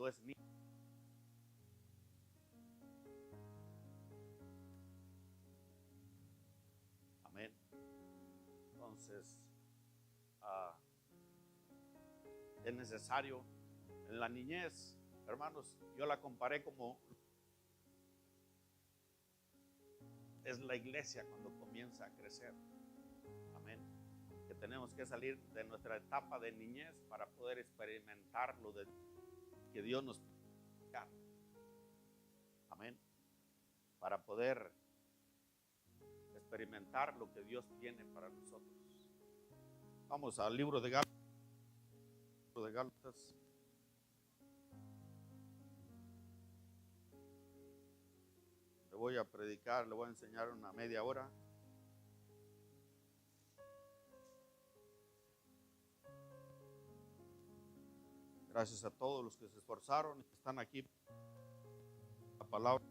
cuando es niño. Amén. Entonces, es necesario en la niñez, hermanos, yo la comparé como es la iglesia cuando comienza a crecer. Amén. Que tenemos que salir de nuestra etapa de niñez para poder experimentar lo de que Dios nos da. Amén. Para poder experimentar lo que Dios tiene para nosotros. Vamos al libro de Gálatas. Le voy a predicar, le voy a enseñar una media hora. Gracias a todos los que se esforzaron y que están aquí. La palabra.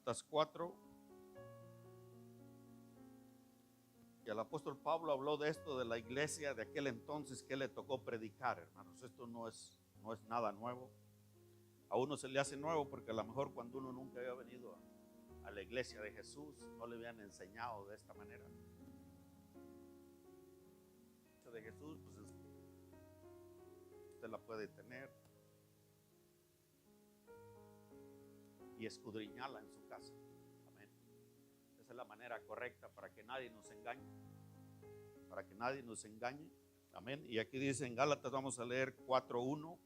Gálatas 4. Y el apóstol Pablo habló de esto de la iglesia de aquel entonces que le tocó predicar, hermanos. Esto no es nada nuevo. A uno se le hace nuevo porque a lo mejor cuando uno nunca había venido a la iglesia de Jesús, no le habían enseñado de esta manera. De Jesús, pues usted la puede tener y escudriñarla en su casa. Amén. Esa es la manera correcta para que nadie nos engañe. Para que nadie nos engañe. Amén. Y aquí dice en Gálatas, vamos a leer 4:1.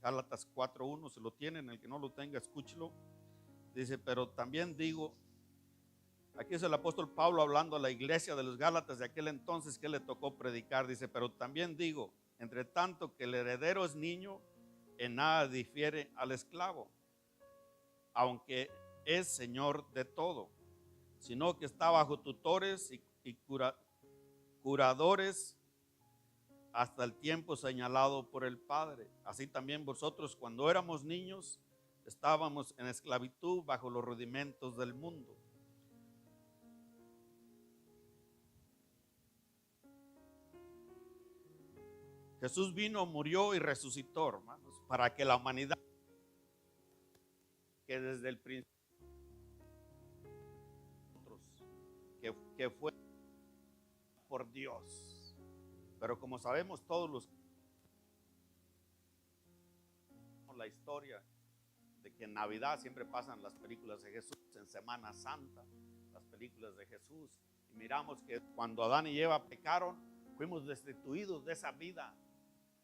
Gálatas 4:1, se lo tienen, el que no lo tenga, escúchelo. Dice, pero también digo, aquí es el apóstol Pablo hablando a la iglesia de los Gálatas de aquel entonces que le tocó predicar. Dice, pero también digo, entre tanto que el heredero es niño, en nada difiere al esclavo, aunque es señor de todo, sino que está bajo tutores y curadores hasta el tiempo señalado por el Padre. Así también vosotros, cuando éramos niños, estábamos en esclavitud bajo los rudimentos del mundo. Jesús vino, murió y resucitó, hermanos, para que la humanidad, que desde el principio, que fue por Dios. Pero como sabemos todos la historia de que en Navidad siempre pasan las películas de Jesús, en Semana Santa, las películas de Jesús, y miramos que cuando Adán y Eva pecaron, fuimos destituidos de esa vida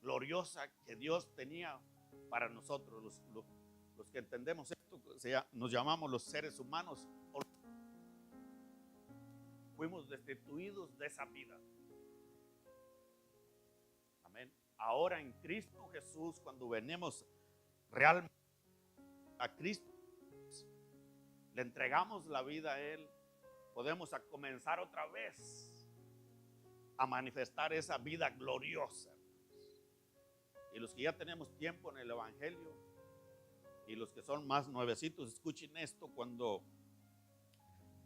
gloriosa que Dios tenía para nosotros, los que entendemos esto, nos llamamos los seres humanos, fuimos destituidos de esa vida. Amén. Ahora en Cristo Jesús, cuando venimos realmente a Cristo, le entregamos la vida a Él, podemos comenzar otra vez a manifestar esa vida gloriosa. Y los que ya tenemos tiempo en el Evangelio y los que son más nuevecitos, escuchen esto, cuando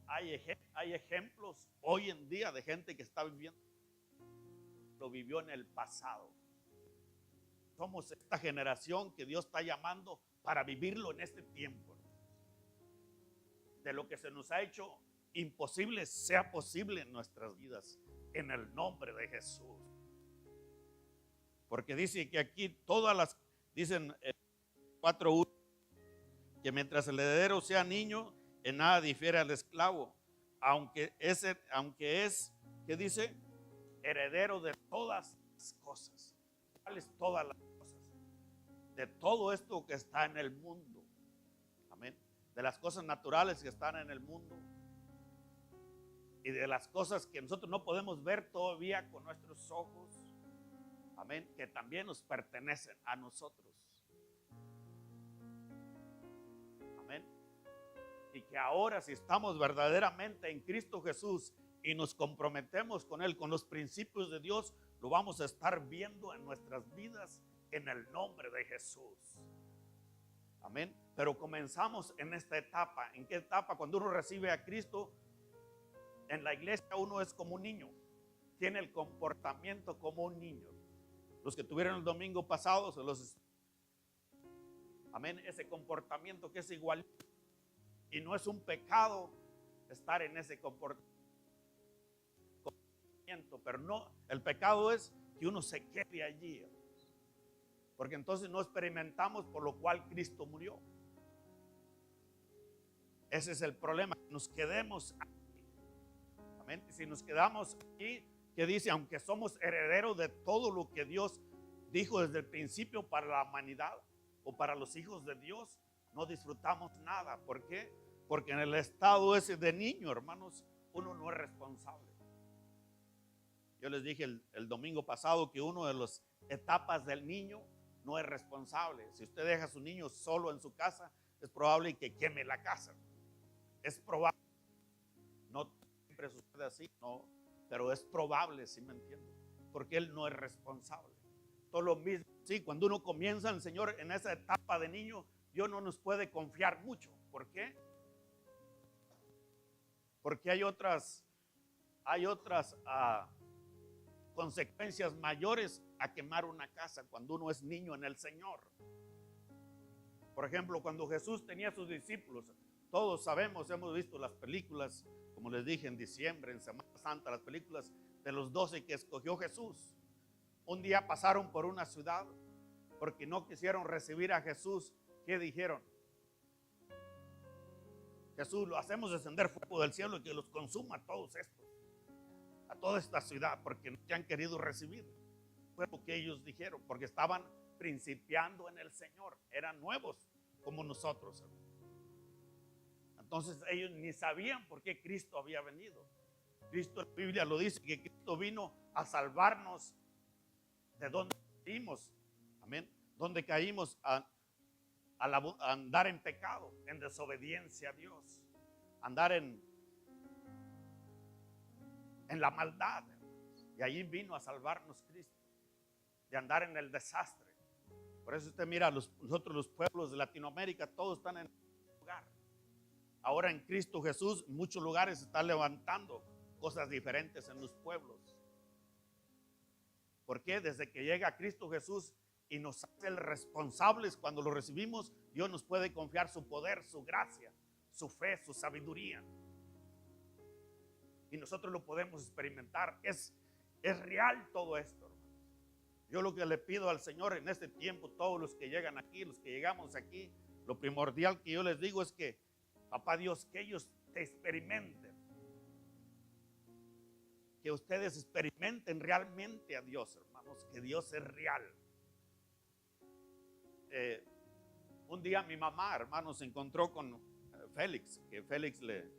hay ejemplos hoy en día de gente que está viviendo, lo vivió en el pasado. Somos esta generación que Dios está llamando para vivirlo en este tiempo. De lo que se nos ha hecho imposible, sea posible en nuestras vidas, en el nombre de Jesús. Porque dice que aquí todas las, dicen 4:1, que mientras el heredero sea niño, en nada difiere al esclavo, aunque es, ¿qué dice? Heredero de todas las cosas. ¿Cuáles todas las cosas? De todo esto que está en el mundo. Amén. De las cosas naturales que están en el mundo y de las cosas que nosotros no podemos ver todavía con nuestros ojos. Amén. Que también nos pertenecen a nosotros. Amén. Y que ahora, si estamos verdaderamente en Cristo Jesús y nos comprometemos con Él, con los principios de Dios, lo vamos a estar viendo en nuestras vidas en el nombre de Jesús. Amén. Pero comenzamos en esta etapa. ¿En qué etapa? Cuando uno recibe a Cristo, en la iglesia uno es como un niño. Tiene el comportamiento como un niño. Los que tuvieron el domingo pasado, amén, ese comportamiento que es igual. Y no es un pecado estar en ese comportamiento, pero no, el pecado es que uno se quede allí. Porque entonces no experimentamos por lo cual Cristo murió. Ese es el problema, que nos quedemos aquí. Amén. Y si nos quedamos aquí, que dice, aunque somos herederos de todo lo que Dios dijo desde el principio para la humanidad o para los hijos de Dios, no disfrutamos nada. ¿Por qué? Porque en el estado ese de niño, hermanos, uno no es responsable. Yo les dije el domingo pasado que una de las etapas del niño no es responsable. Si usted deja a su niño solo en su casa, es probable que queme la casa. Es probable. No siempre sucede así, no, pero es probable, ¿sí me entiende? Porque él no es responsable. Todo lo mismo, sí, cuando uno comienza el Señor en esa etapa de niño, Dios no nos puede confiar mucho. ¿Por qué? Porque hay otras consecuencias mayores a quemar una casa cuando uno es niño en el Señor. Por ejemplo, cuando Jesús tenía a sus discípulos, todos sabemos, hemos visto las películas, como les dije en diciembre, en Semana Santa, las películas de los 12 que escogió Jesús. Un día pasaron por una ciudad porque no quisieron recibir a Jesús. ¿Qué dijeron? Jesús, lo hacemos descender fuego del cielo y que los consuma a todos estos, a toda esta ciudad, porque no te han querido recibir. Fue lo que ellos dijeron, porque estaban principiando en el Señor, eran nuevos como nosotros. Entonces ellos ni sabían por qué Cristo había venido. Cristo, la Biblia lo dice, que Cristo vino a salvarnos de donde caímos. Amén. Donde caímos a andar en pecado, en desobediencia a Dios, andar en la maldad. Y allí vino a salvarnos Cristo, de andar en el desastre. Por eso usted mira, nosotros los pueblos de Latinoamérica, todos están en el lugar. Ahora en Cristo Jesús, en muchos lugares se están levantando cosas diferentes en los pueblos. ¿Por qué? Desde que llega Cristo Jesús y nos hace responsables cuando lo recibimos, Dios nos puede confiar su poder, su gracia, su fe, su sabiduría. Y nosotros lo podemos experimentar. Es real todo esto, hermanos. Yo lo que le pido al Señor en este tiempo, todos los que llegan aquí, los que llegamos aquí, lo primordial que yo les digo es que, papá Dios, que ellos te experimenten. Que ustedes experimenten realmente a Dios, hermanos, que Dios es real. Un día mi mamá, hermanos, se encontró con Félix, que Félix le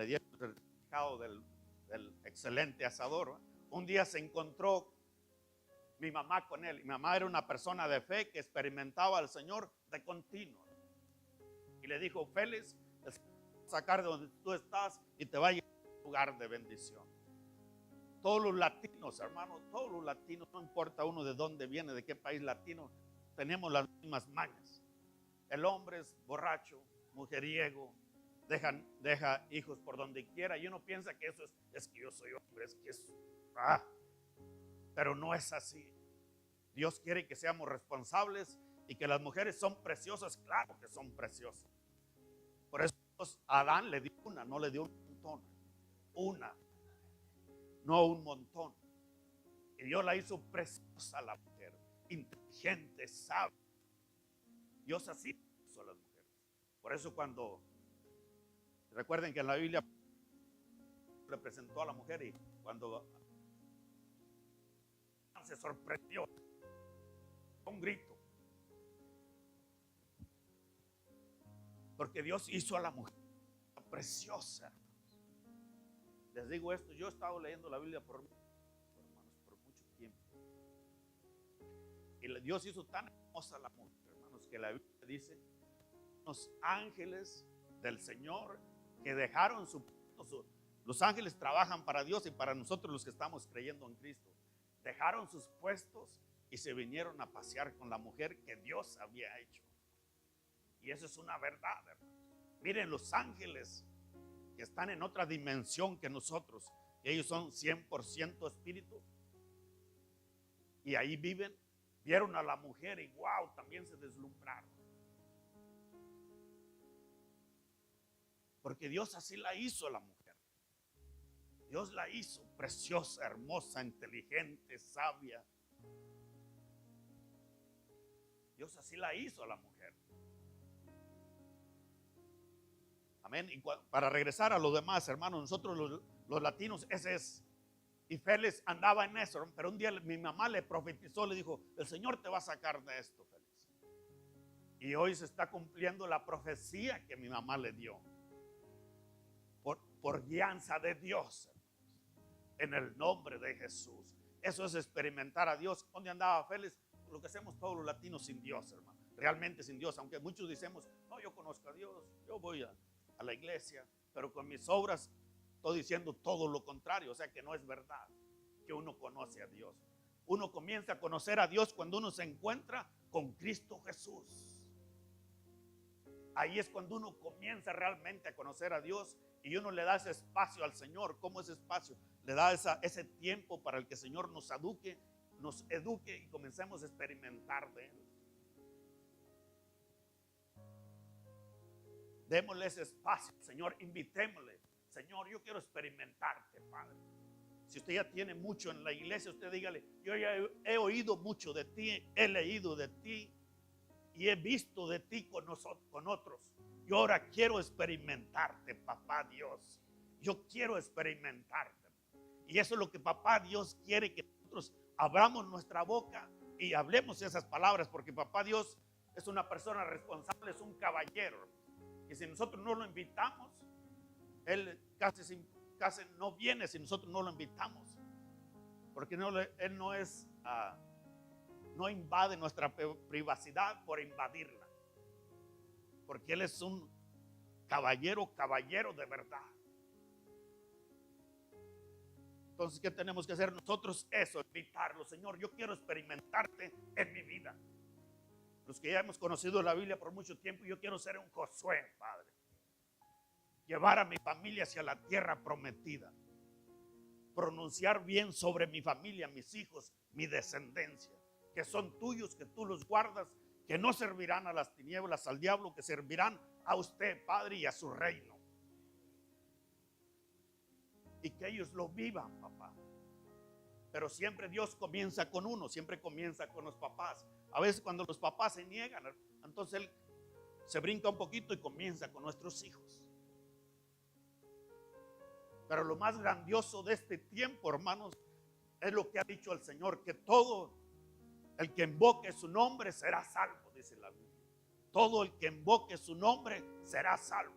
dio el certificado del excelente asador. Un día se encontró mi mamá con él. Mi mamá era una persona de fe que experimentaba al Señor de continuo. Y le dijo, Félix, te voy a sacar de donde tú estás y te va a llevar a un lugar de bendición. Todos los latinos, hermanos, todos los latinos, no importa uno de dónde viene, de qué país latino, tenemos las mismas mañas. El hombre es borracho, mujeriego, deja hijos por donde quiera, y uno piensa que eso es que yo soy hombre, es que es... Pero no es así. Dios quiere que seamos responsables y que las mujeres son preciosas, claro que son preciosas. Por eso a Adán le dio una, no le dio un montón. Una, no un montón. Y Dios la hizo preciosa a la mujer, inteligente, sabia. Dios así hizo a las mujeres. Por eso cuando, recuerden que en la Biblia le presentó a la mujer y cuando se sorprendió, un grito. Porque Dios hizo a la mujer preciosa. Les digo esto, yo he estado leyendo la Biblia por mucho tiempo. Y Dios hizo tan hermosa a la mujer, hermanos, que la Biblia dice, los ángeles del Señor que dejaron los ángeles trabajan para Dios y para nosotros los que estamos creyendo en Cristo. dejaron sus puestos y se vinieron a pasear con la mujer que Dios había hecho. Y eso es una verdad, hermanos. Miren, los ángeles que están en otra dimensión que nosotros, que ellos son 100% espíritu, y ahí viven, vieron a la mujer y wow, también se deslumbraron. Porque Dios así la hizo a la mujer. Dios la hizo preciosa, hermosa, inteligente, sabia. Dios así la hizo a la mujer. Amén. Y para regresar a los demás, hermanos, nosotros los latinos, ese es. Y Félix andaba en eso, pero un día mi mamá le profetizó, le dijo, el Señor te va a sacar de esto, Félix. Y hoy se está cumpliendo la profecía que mi mamá le dio. Por guianza de Dios, en el nombre de Jesús. Eso es experimentar a Dios. ¿Dónde andaba Félix? Lo que hacemos todos los latinos sin Dios, hermano. Realmente sin Dios, aunque muchos decimos, no, yo conozco a Dios, yo voy a la iglesia, pero con mis obras estoy diciendo todo lo contrario, o sea que no es verdad que uno conoce a Dios. Uno comienza a conocer a Dios cuando uno se encuentra con Cristo Jesús. Ahí es cuando uno comienza realmente a conocer a Dios y uno le da ese espacio al Señor. ¿Cómo ese espacio? Le da ese tiempo para el que el Señor nos eduque y comencemos a experimentar de Él. Démosle ese espacio, Señor, invitémosle. Señor, yo quiero experimentarte, Padre. Si usted ya tiene mucho en la iglesia, usted dígale, yo ya he oído mucho de ti, he leído de ti y he visto de ti con otros. Yo ahora quiero experimentarte, papá Dios. Yo quiero experimentarte. Y eso es lo que papá Dios quiere, que nosotros abramos nuestra boca y hablemos esas palabras, porque papá Dios es una persona responsable, es un caballero. Y si nosotros no lo invitamos, Él casi no viene si nosotros no lo invitamos. Porque Él no invade nuestra privacidad por invadirla. Porque Él es un caballero de verdad. Entonces, ¿qué tenemos que hacer nosotros? Eso, invitarlo. Señor, yo quiero experimentarte en mi vida. Los que ya hemos conocido la Biblia por mucho tiempo, yo quiero ser un Josué, Padre. Llevar a mi familia hacia la tierra prometida. Pronunciar bien sobre mi familia, mis hijos, mi descendencia, que son tuyos, que tú los guardas, que no servirán a las tinieblas, al diablo, que servirán a usted, Padre, y a su reino. Y que ellos lo vivan, papá. Pero siempre Dios comienza con uno, siempre comienza con los papás. A veces cuando los papás se niegan, entonces Él se brinca un poquito y comienza con nuestros hijos. Pero lo más grandioso de este tiempo, hermanos, es lo que ha dicho el Señor, que todo el que invoque su nombre será salvo, dice la Biblia. Todo el que invoque su nombre será salvo.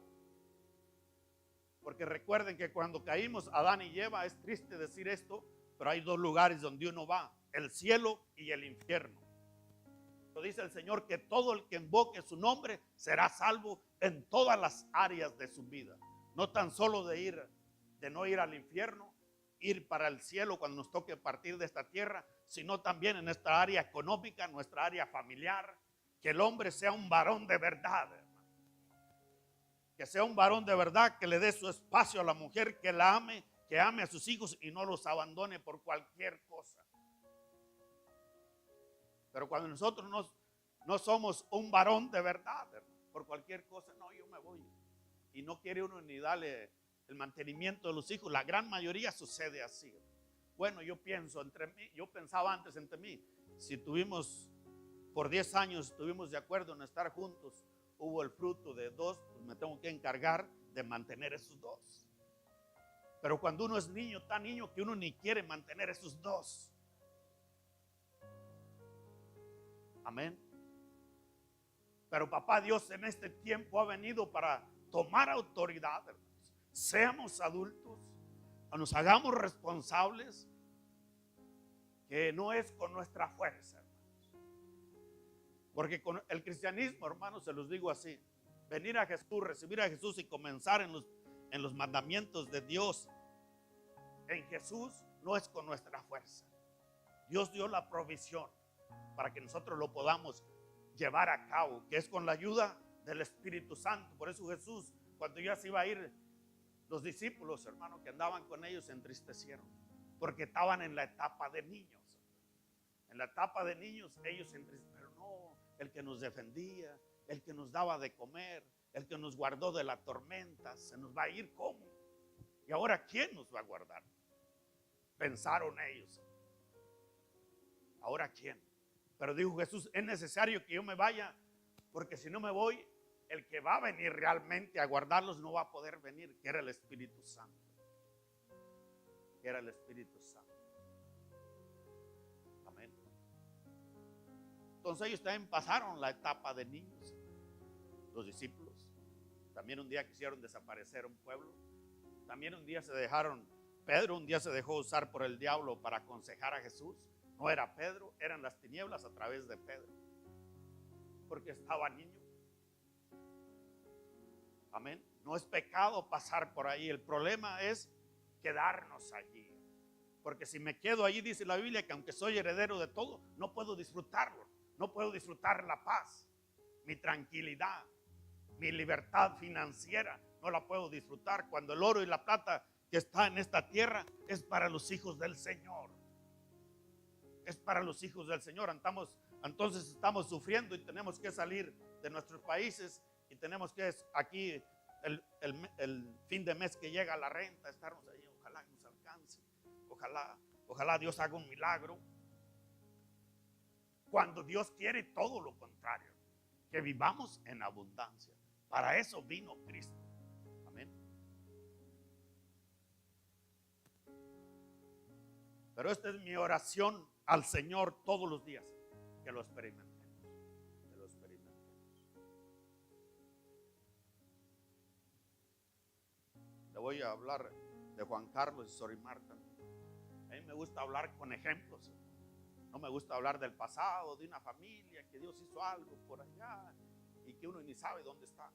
Porque recuerden que cuando caímos, Adán y Eva, es triste decir esto, pero hay dos lugares donde uno va, el cielo y el infierno. Lo dice el Señor, que todo el que invoque su nombre será salvo en todas las áreas de su vida. No tan solo de no ir al infierno, ir para el cielo cuando nos toque partir de esta tierra, sino también en esta área económica, nuestra área familiar, que el hombre sea un varón de verdad, hermano. Que sea un varón de verdad, que le dé su espacio a la mujer, que la ame, que ame a sus hijos y no los abandone por cualquier cosa. Pero cuando nosotros no somos un varón de verdad, hermano, por cualquier cosa, no, yo me voy. Y no quiere uno ni darle el mantenimiento de los hijos. La gran mayoría sucede así. Bueno, yo pensaba antes entre mí, si tuvimos por 10 años, estuvimos de acuerdo en estar juntos, hubo el fruto de 2, pues me tengo que encargar de mantener esos 2. Pero cuando uno es niño, tan niño que uno ni quiere mantener esos 2. Amén. Pero papá Dios en este tiempo ha venido para tomar autoridad, hermanos. Seamos adultos, nos hagamos responsables, que no es con nuestra fuerza, hermanos. Porque con el cristianismo, hermanos, se los digo así, venir a Jesús, recibir a Jesús y comenzar en los mandamientos de Dios en Jesús no es con nuestra fuerza. Dios dio la provisión para que nosotros lo podamos llevar a cabo, que es con la ayuda del Espíritu Santo. Por eso Jesús, cuando ya se iba a ir, los discípulos, hermanos, que andaban con ellos se entristecieron, porque estaban en la etapa de niños. En la etapa de niños ellos se entristecieron, pero no, el que nos defendía, el que nos daba de comer, el que nos guardó de la tormenta, se nos va a ir, ¿cómo? Y ahora, ¿quién nos va a guardar? Pensaron ellos. ¿Ahora quién? Pero dijo Jesús, es necesario que yo me vaya, porque si no me voy, el que va a venir realmente a guardarlos no va a poder venir, que era el Espíritu Santo. Que era el Espíritu Santo. Amén. Entonces ellos también pasaron la etapa de niños. Los discípulos también un día quisieron desaparecer un pueblo. También un día se dejaron, Pedro un día se dejó usar por el diablo para aconsejar a Jesús. No era Pedro, eran las tinieblas a través de Pedro, porque estaba niño. Amén. No es pecado pasar por ahí. El problema es quedarnos allí. Porque si me quedo allí, dice la Biblia, que aunque soy heredero de todo, no puedo disfrutarlo. No puedo disfrutar la paz, mi tranquilidad, mi libertad financiera. No la puedo disfrutar cuando el oro y la plata que está en esta tierra es para los hijos del Señor. Es para los hijos del Señor. Entonces estamos sufriendo y tenemos que salir de nuestros países. Y tenemos que aquí el fin de mes que llega la renta, estarnos ahí, ojalá nos alcance, ojalá Dios haga un milagro. Cuando Dios quiere todo lo contrario, que vivamos en abundancia. Para eso vino Cristo. Amén. Pero esta es mi oración al Señor todos los días, que lo experimentemos. Le voy a hablar de Juan Carlos y Sor Marta. A mí me gusta hablar con ejemplos. No me gusta hablar del pasado, de una familia, que Dios hizo algo por allá y que uno ni sabe dónde está.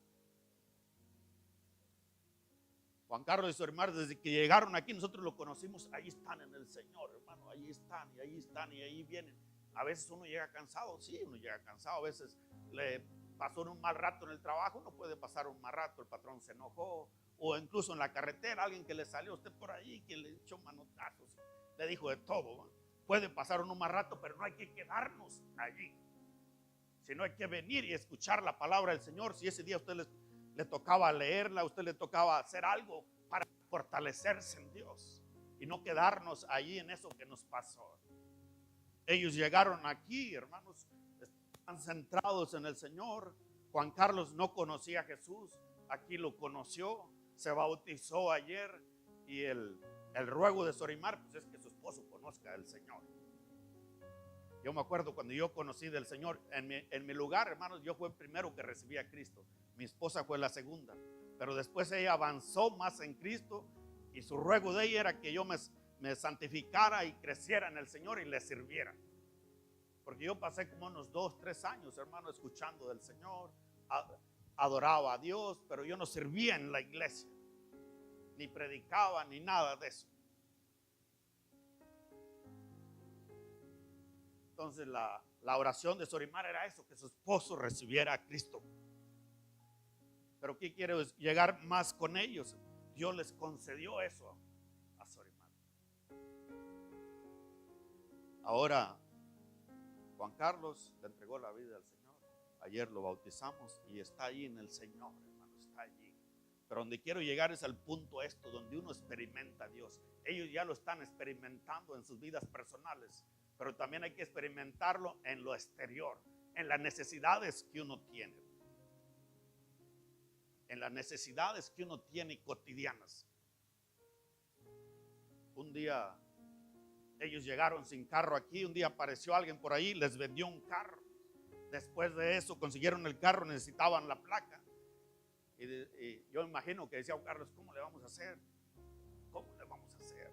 Juan Carlos y Sor Marta, desde que llegaron aquí, nosotros lo conocimos. Ahí están en el Señor, hermano. Ahí están y ahí están y ahí vienen. A veces uno llega cansado. Sí, uno llega cansado. A veces le pasó un mal rato en el trabajo. Uno puede pasar un mal rato. El patrón se enojó. O incluso en la carretera, alguien que le salió a usted por ahí, que le echó manotazos, le dijo de todo, ¿no? Puede pasar un mal rato, pero no hay que quedarnos allí, sino hay que venir y escuchar la palabra del Señor. Si ese día a usted le tocaba leerla, a usted le tocaba hacer algo para fortalecerse en Dios y no quedarnos allí en eso que nos pasó. Ellos llegaron aquí, hermanos, están centrados en el Señor. Juan Carlos no conocía a Jesús, aquí lo conoció. Se bautizó ayer y el ruego de Sor Mar, pues es que su esposo conozca al Señor. Yo me acuerdo cuando yo conocí del Señor, en mi lugar, hermanos, yo fui el primero que recibí a Cristo. Mi esposa fue la segunda, pero después ella avanzó más en Cristo y su ruego de ella era que yo me santificara y creciera en el Señor y le sirviera. Porque yo pasé como unos 2, 3 años, hermano, escuchando del Señor, adoraba a Dios, pero yo no servía en la iglesia, ni predicaba, ni nada de eso. Entonces la oración de Sor Mar era eso, que su esposo recibiera a Cristo. Pero ¿qué quiero? Llegar más con ellos. Dios les concedió eso a Sor Mar. Ahora Juan Carlos le entregó la vida al Señor. Ayer lo bautizamos y está allí en el Señor, hermano, está allí. Pero donde quiero llegar es al punto esto, donde uno experimenta a Dios. Ellos ya lo están experimentando en sus vidas personales, pero también hay que experimentarlo en lo exterior, en las necesidades que uno tiene. En las necesidades que uno tiene cotidianas. Un día ellos llegaron sin carro aquí, un día apareció alguien por ahí, les vendió un carro. Después de eso consiguieron el carro, necesitaban la placa. Y yo imagino que decía Carlos, ¿cómo le vamos a hacer? ¿Cómo le vamos a hacer?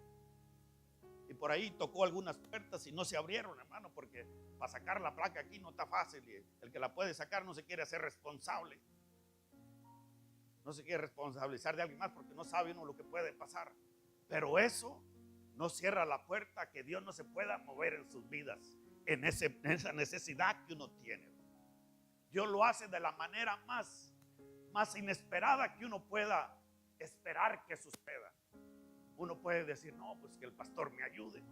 Y por ahí tocó algunas puertas y no se abrieron, hermano, porque para sacar la placa aquí no está fácil. Y el que la puede sacar no se quiere hacer responsable. No se quiere responsabilizar de alguien más porque no sabe uno lo que puede pasar. Pero eso no cierra la puerta a que Dios no se pueda mover en sus vidas, en esa necesidad que uno tiene. Dios lo hace de la manera más inesperada que uno pueda esperar que suceda. Uno puede decir, no, pues que el pastor me ayude.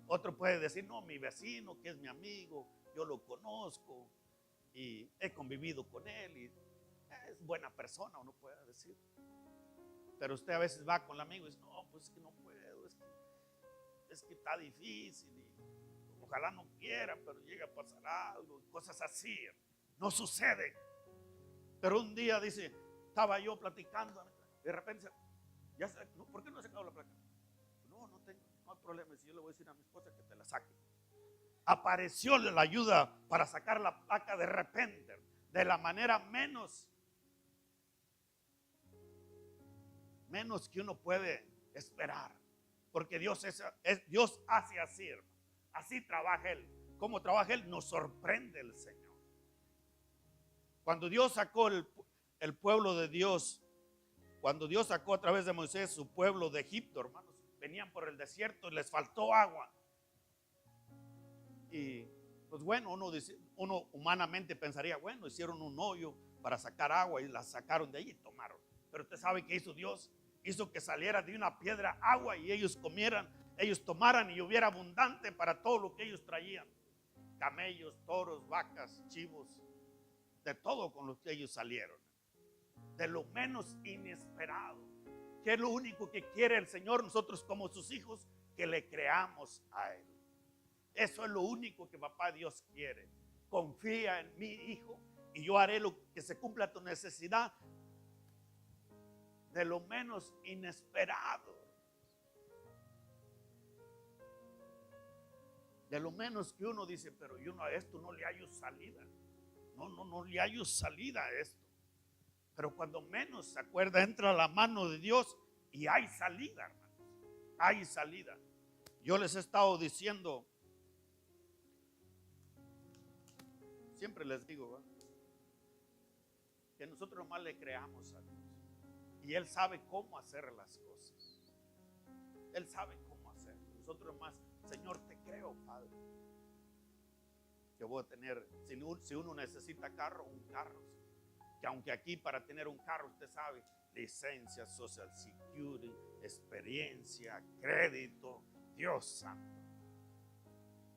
Otro puede decir, no, mi vecino que es mi amigo, yo lo conozco y he convivido con él y es buena persona, uno puede decir. Pero usted a veces va con el amigo y dice, no, pues es que no puedo, es que está difícil y ojalá no quiera, pero llega a pasar algo, cosas así. No sucede. Pero un día dice, estaba yo platicando, de repente, ¿por qué no se acabó la placa? No hay problema, si yo le voy a decir a mi esposa que te la saque. Apareció la ayuda para sacar la placa de repente, de la manera menos que uno puede esperar. Porque Dios hace así, hermano. Así trabaja Él. ¿Cómo trabaja Él? Nos sorprende el Señor. Cuando Dios sacó el pueblo de Dios, cuando Dios sacó a través de Moisés su pueblo de Egipto, hermanos, venían por el desierto y les faltó agua. Y pues bueno, uno humanamente pensaría, bueno, hicieron un hoyo para sacar agua y la sacaron de ahí y tomaron. Pero usted sabe qué hizo Dios. Hizo que saliera de una piedra agua y ellos comieran, ellos tomaran y hubiera abundante para todo lo que ellos traían. Camellos, toros, vacas, chivos, de todo con lo que ellos salieron. De lo menos inesperado. Que es lo único que quiere el Señor, nosotros como sus hijos, que le creamos a Él. Eso es lo único que papá Dios quiere. Confía en mi hijo y yo haré lo que se cumpla tu necesidad. De lo menos inesperado. De lo menos que uno dice, pero yo a esto no le hallo salida. No le hallo salida a esto. Pero cuando menos se acuerda, entra la mano de Dios y hay salida, hermanos. Hay salida. Yo les he estado diciendo, siempre les digo, ¿verdad?, que nosotros nomás le creamos a Dios. Y Él sabe cómo hacer las cosas. Él sabe cómo hacer. Nosotros más, Señor, te creo, Padre, que voy a tener, si uno necesita carro, un carro. Que aunque aquí para tener un carro, usted sabe, licencia, Social Security, experiencia, crédito, Dios santo.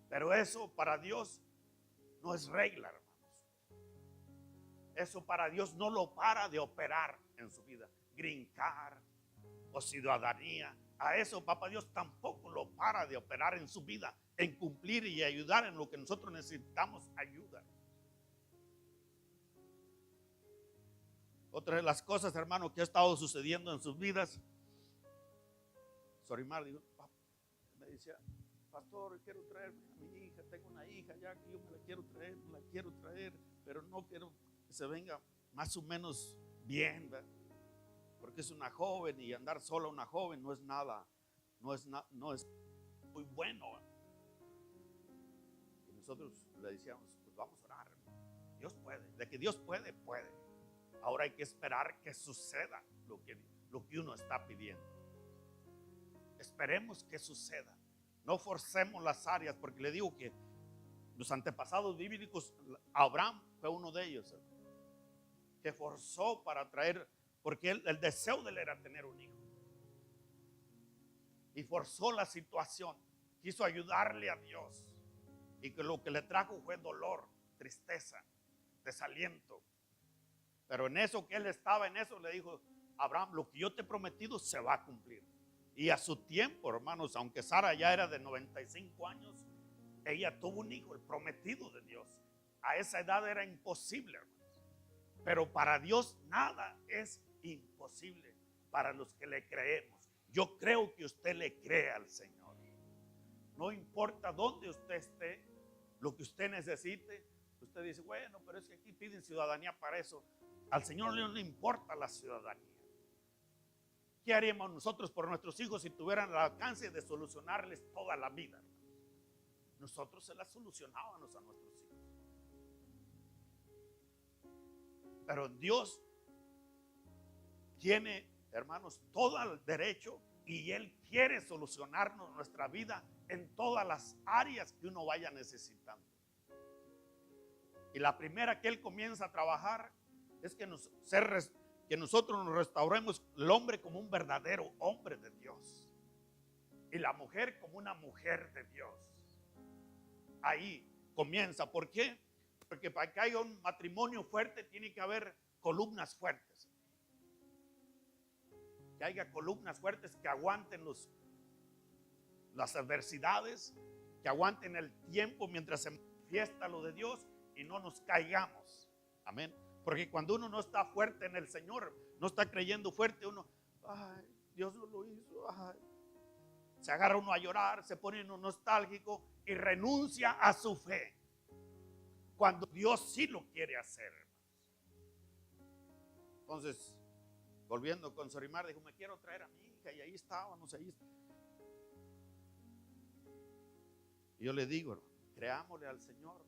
Pero eso para Dios no es regla, hermanos. Eso para Dios no lo para de operar en su vida. Green card o ciudadanía, a eso papá Dios tampoco lo para de operar en su vida, en cumplir y ayudar en lo que nosotros necesitamos ayuda. Otra de las cosas, hermano, que ha estado sucediendo en sus vidas, Sorimar me decía, pastor, quiero traerme a mi hija, tengo una hija ya que yo me la quiero traer, pero no quiero que se venga más o menos bien, ¿verdad? Porque es una joven y andar sola una joven no es nada, no es muy bueno. Y nosotros le decíamos, pues vamos a orar, hermano. Dios puede, de que Dios puede, puede. Ahora hay que esperar que suceda lo que uno está pidiendo. Esperemos que suceda. No forcemos las áreas, porque le digo que los antepasados bíblicos, Abraham fue uno de ellos, que forzó para traer, porque el deseo de él era tener un hijo. Y forzó la situación, quiso ayudarle a Dios. Y que lo que le trajo fue dolor, tristeza, desaliento. Pero en eso que él estaba, en eso le dijo, Abraham, lo que yo te he prometido se va a cumplir. Y a su tiempo, hermanos, aunque Sara ya era de 95 años, ella tuvo un hijo, el prometido de Dios. A esa edad era imposible, hermanos. Pero para Dios nada es imposible para los que le creemos. Yo creo que usted le cree al Señor. No importa dónde usted esté, lo que usted necesite. Usted dice, bueno, pero es que aquí piden ciudadanía para eso. Al Señor no le importa la ciudadanía. ¿Qué haríamos nosotros por nuestros hijos si tuvieran el alcance de solucionarles toda la vida? Nosotros se la solucionábamos a nuestros hijos. Pero Dios tiene, hermanos, todo el derecho Y Él quiere solucionarnos nuestra vida en todas las áreas que uno vaya necesitando. Y la primera que Él comienza a trabajar es que nosotros nos restauremos el hombre como un verdadero hombre de Dios y la mujer como una mujer de Dios. Ahí comienza. ¿Por qué? Porque para que haya un matrimonio fuerte tiene que haber columnas fuertes. Que haya columnas fuertes que aguanten las adversidades, que aguanten el tiempo mientras se manifiesta lo de Dios y no nos caigamos. Amén. Porque cuando uno no está fuerte en el Señor, no está creyendo fuerte, uno, ay, Dios no lo hizo, ay. Se agarra uno a llorar, se pone uno nostálgico y renuncia a su fe. Cuando Dios sí lo quiere hacer. Entonces, volviendo con Sorimar, dijo, me quiero traer a mi hija, y ahí estábamos, ahí. Y yo le digo, creámosle al Señor.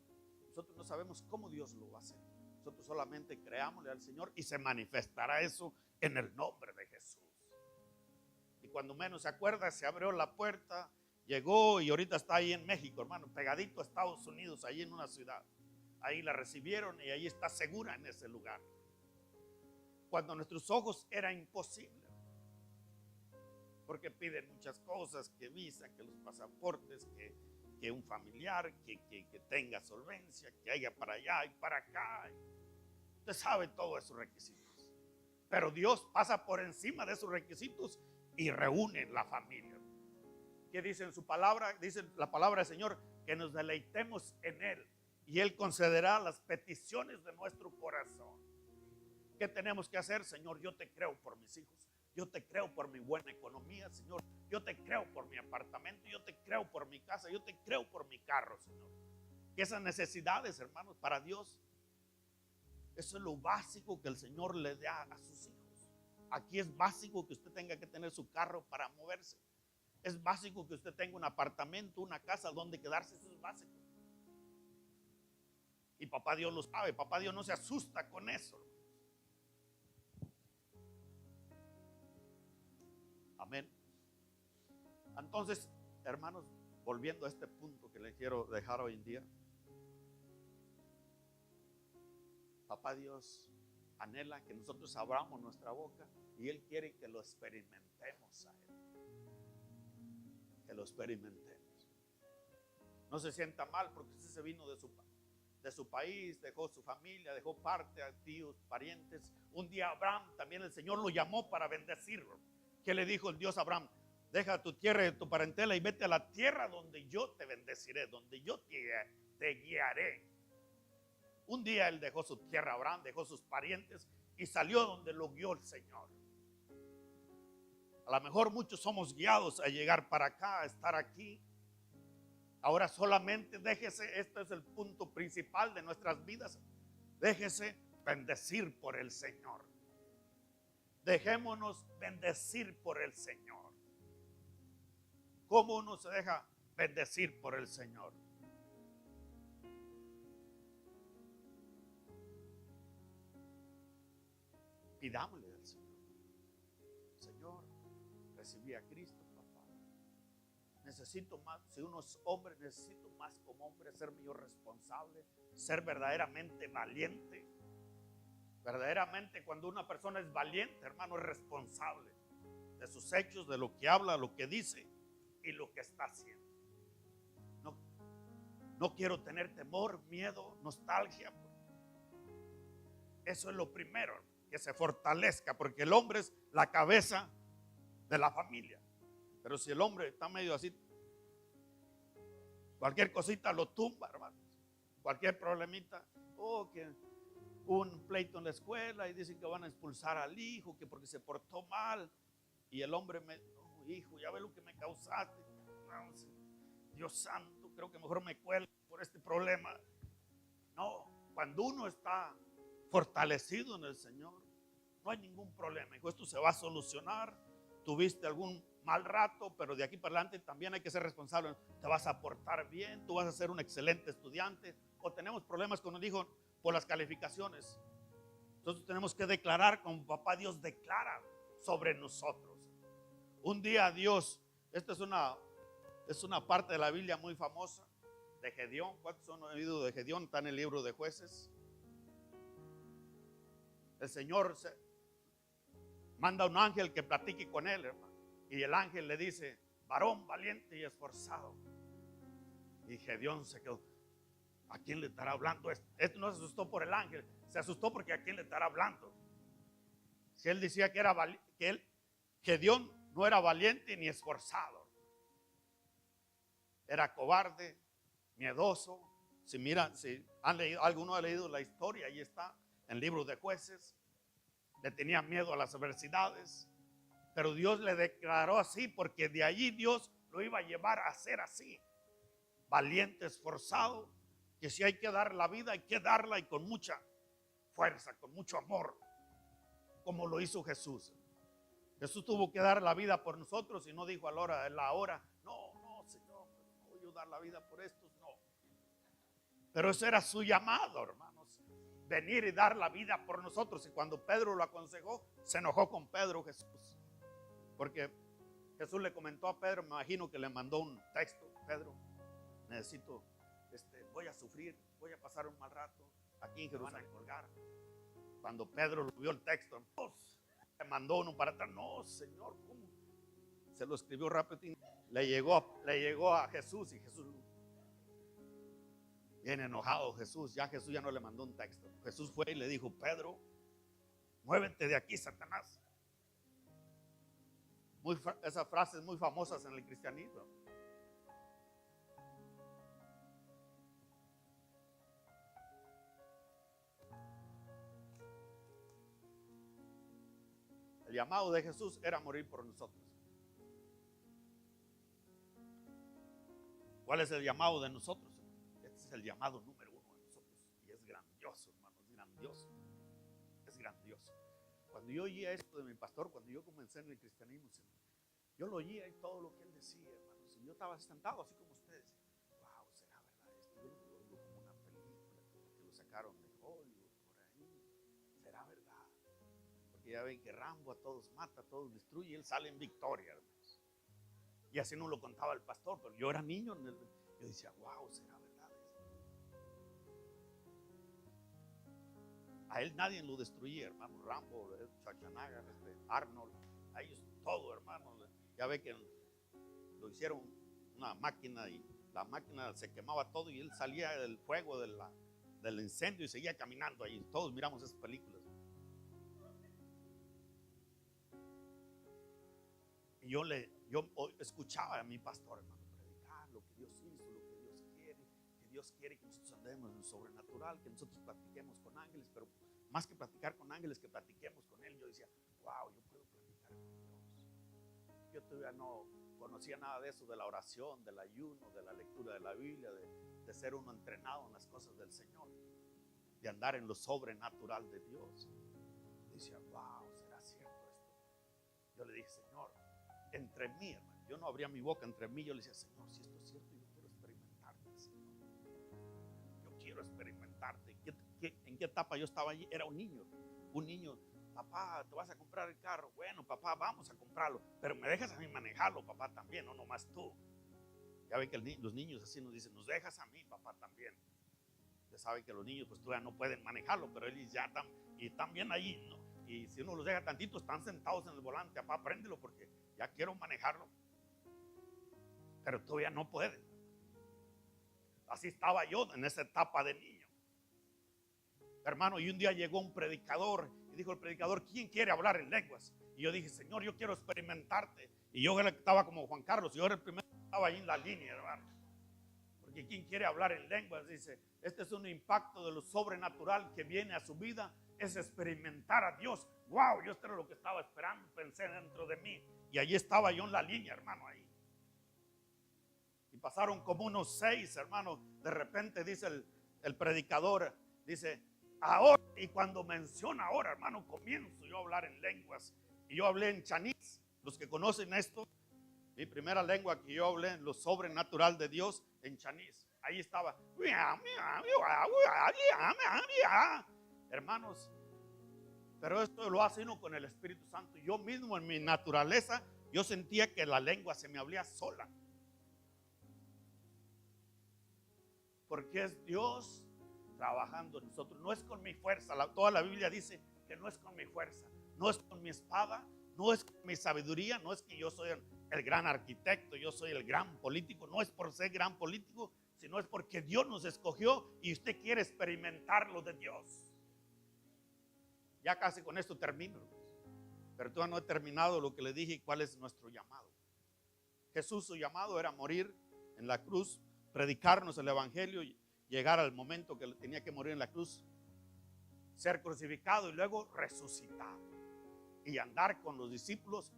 Nosotros no sabemos cómo Dios lo va a hacer. Nosotros solamente creámosle al Señor y se manifestará eso en el nombre de Jesús. Y cuando menos se acuerda, se abrió la puerta, llegó y ahorita está ahí en México, hermano, pegadito a Estados Unidos, ahí en una ciudad. Ahí la recibieron y ahí está segura en ese lugar. Cuando a nuestros ojos era imposible. Porque piden muchas cosas, que visa, que los pasaportes, que un familiar, que tenga solvencia, que haya para allá y para acá. Usted sabe todos esos requisitos. Pero Dios pasa por encima de esos requisitos y reúne la familia. ¿Qué dice en su palabra? Dice la palabra del Señor, que nos deleitemos en Él y Él concederá las peticiones de nuestro corazón. ¿Qué tenemos que hacer? Señor, yo te creo por mis hijos. Yo te creo por mi buena economía, Señor. Yo te creo por mi apartamento. Yo te creo por mi casa. Yo te creo por mi carro, Señor. Que esas necesidades, hermanos, para Dios, eso es lo básico que el Señor le da a sus hijos. Aquí es básico que usted tenga que tener su carro para moverse. Es básico que usted tenga un apartamento, una casa donde quedarse. Eso es básico. Y papá Dios lo sabe. Papá Dios no se asusta con eso. Amén. Entonces, hermanos, volviendo a este punto que le quiero dejar hoy en día, papá Dios anhela que nosotros abramos nuestra boca y Él quiere que lo experimentemos a Él. Que lo experimentemos. No se sienta mal porque usted se vino de su país, dejó su familia, dejó parte a tíos, parientes. Un día Abraham también el Señor lo llamó para bendecirlo. ¿Qué le dijo el Dios a Abraham? Deja tu tierra y tu parentela y vete a la tierra donde yo te bendeciré, donde yo te guiaré. Un día él dejó su tierra, Abraham dejó sus parientes y salió donde lo guió el Señor. A lo mejor muchos somos guiados a llegar para acá, a estar aquí. Ahora solamente déjese, este es el punto principal de nuestras vidas, déjese bendecir por el Señor. Dejémonos bendecir por el Señor. ¿Cómo uno se deja bendecir por el Señor? Pidámosle al Señor. Señor, recibí a Cristo, papá. Necesito más, si uno es hombre, necesito más como hombre ser mío responsable, ser verdaderamente valiente. Verdaderamente cuando una persona es valiente, hermano, es responsable de sus hechos, de lo que habla, lo que dice y lo que está haciendo. No quiero tener temor, miedo, nostalgia. Eso es lo primero, que se fortalezca, porque el hombre es la cabeza de la familia. Pero si el hombre está medio así, cualquier cosita lo tumba, hermano. Cualquier problemita, que un pleito en la escuela y dicen que van a expulsar al hijo, que porque se portó mal. Y el hombre hijo, ya ve lo que me causaste. No, Dios santo, creo que mejor me cuelgo por este problema. No, cuando uno está fortalecido en el Señor, no hay ningún problema. Hijo, esto se va a solucionar. Tuviste algún mal rato, pero de aquí para adelante también hay que ser responsable. Te vas a portar bien, tú vas a ser un excelente estudiante. O tenemos problemas con el hijo por las calificaciones. Entonces tenemos que declarar como papá Dios declara sobre nosotros. Un día Dios, esta es una parte de la Biblia muy famosa, de Gedeón. ¿Cuántos han oído de Gedeón? Está en el libro de Jueces. El Señor manda un ángel que platique con él, hermano. Y el ángel le dice: varón valiente y esforzado. Y Gedeón se quedó: ¿a quién le estará hablando esto? Esto no se asustó por el ángel, se asustó porque ¿a quién le estará hablando? Si él decía que Gedeón no era valiente ni esforzado, era cobarde, miedoso. Si han leído, alguno ha leído la historia, ahí está, en el libro de Jueces. Le tenía miedo a las adversidades, pero Dios le declaró así, porque de allí Dios lo iba a llevar a ser así, valiente, esforzado, que si hay que dar la vida, hay que darla, y con mucha fuerza, con mucho amor, como lo hizo Jesús. Jesús tuvo que dar la vida por nosotros y no dijo a la hora, no, Señor, no voy a dar la vida por estos, no. Pero ese era su llamado, hermanos, venir y dar la vida por nosotros. Y cuando Pedro lo aconsejó, se enojó con Pedro Jesús, porque Jesús le comentó a Pedro, me imagino que le mandó un texto: Pedro, necesito, voy a sufrir, voy a pasar un mal rato aquí en Jerusalén, colgar. Cuando Pedro lo vio el texto, le mandó uno para atrás. No, Señor, ¿cómo? Se lo escribió rápido. Le llegó a Jesús, y Jesús, bien enojado Jesús ya no le mandó un texto. Jesús fue y le dijo: Pedro, muévete de aquí, Satanás. Esas frases muy famosas en el cristianismo. El llamado de Jesús era morir por nosotros. ¿Cuál es el llamado de nosotros? Este es el llamado número uno de nosotros. Y es grandioso, hermano, es grandioso. Es grandioso. Cuando yo oía esto de mi pastor, cuando yo comencé en el cristianismo, yo lo oía y todo lo que él decía, hermanos. Y yo estaba sentado así como ustedes. Wow, ¿será verdad esto? Yo lo oigo como una película que lo sacaron de Hollywood por ahí. ¿Será verdad? Porque ya ven que Rambo a todos mata, a todos destruye, y él sale en victoria, hermanos. Y así no lo contaba el pastor, pero yo era niño, yo decía: wow, ¿será verdad esto? A él nadie lo destruía, hermano. Rambo, Schwarzenegger, Arnold, a ellos todo, hermano. Ya ve que lo hicieron una máquina y la máquina se quemaba todo y él salía del fuego del incendio y seguía caminando ahí. Todos miramos esas películas. Y yo escuchaba a mi pastor, hermano, predicar lo que Dios hizo, lo que Dios quiere. Que Dios quiere que nosotros andemos en lo sobrenatural, que nosotros platiquemos con ángeles, pero más que platicar con ángeles, que platiquemos con Él. Yo decía: wow, yo puedo platicar con Dios. Yo todavía no conocía nada de eso, de la oración, del ayuno, de la lectura de la Biblia, de ser uno entrenado en las cosas del Señor, de andar en lo sobrenatural de Dios. Yo decía: wow, ¿será cierto esto? Yo le dije: Señor, entre mí, hermano, yo no abría mi boca, entre mí yo le decía: Señor, si esto es cierto, yo quiero experimentarte, Señor. Yo quiero experimentarte. ¿En qué etapa yo estaba allí? Era un niño. Papá, ¿te vas a comprar el carro? Bueno, papá, vamos a comprarlo, pero me dejas a mí manejarlo, papá, también, no nomás tú. Ya ven que los niños así nos dicen: nos dejas a mí, papá, también. Ustedes saben que los niños pues todavía no pueden manejarlo, pero ellos ya están, y están bien allí, ¿no? Y si uno los deja tantito, están sentados en el volante: papá, préndelo porque ya quiero manejarlo. Pero todavía no pueden. Así estaba yo en esa etapa de niño, hermano. Y un día llegó un predicador y dijo el predicador: ¿quién quiere hablar en lenguas? Y yo dije: Señor, yo quiero experimentarte. Y yo estaba como Juan Carlos, yo era el primero que estaba ahí en la línea, hermano. Porque ¿quién quiere hablar en lenguas? Dice: este es un impacto de lo sobrenatural que viene a su vida, es experimentar a Dios. Wow, yo esto era lo que estaba esperando, pensé dentro de mí. Y allí estaba yo en la línea, hermano, ahí. Y pasaron como unos 6, hermano. De repente dice el predicador, dice: ahora, y cuando menciona ahora, hermano, comienzo yo a hablar en lenguas. Y yo hablé en chanís. Los que conocen esto, mi primera lengua que yo hablé en lo sobrenatural de Dios, en chanís. Ahí estaba. Hermanos, pero esto lo hace uno con el Espíritu Santo. Yo mismo en mi naturaleza, yo sentía que la lengua se me abría sola. Porque es Dios trabajando en nosotros. No es con mi fuerza. Toda la Biblia dice que no es con mi fuerza, no es con mi espada, no es con mi sabiduría, no es que yo soy el gran arquitecto, yo soy el gran político. No es por ser gran político, sino es porque Dios nos escogió y usted quiere experimentar lo de Dios. Ya casi con esto termino, pero todavía no he terminado lo que le dije y cuál es nuestro llamado. Jesús, su llamado era morir en la cruz, predicarnos el evangelio y llegar al momento que tenía que morir en la cruz, ser crucificado y luego resucitar y andar con los discípulos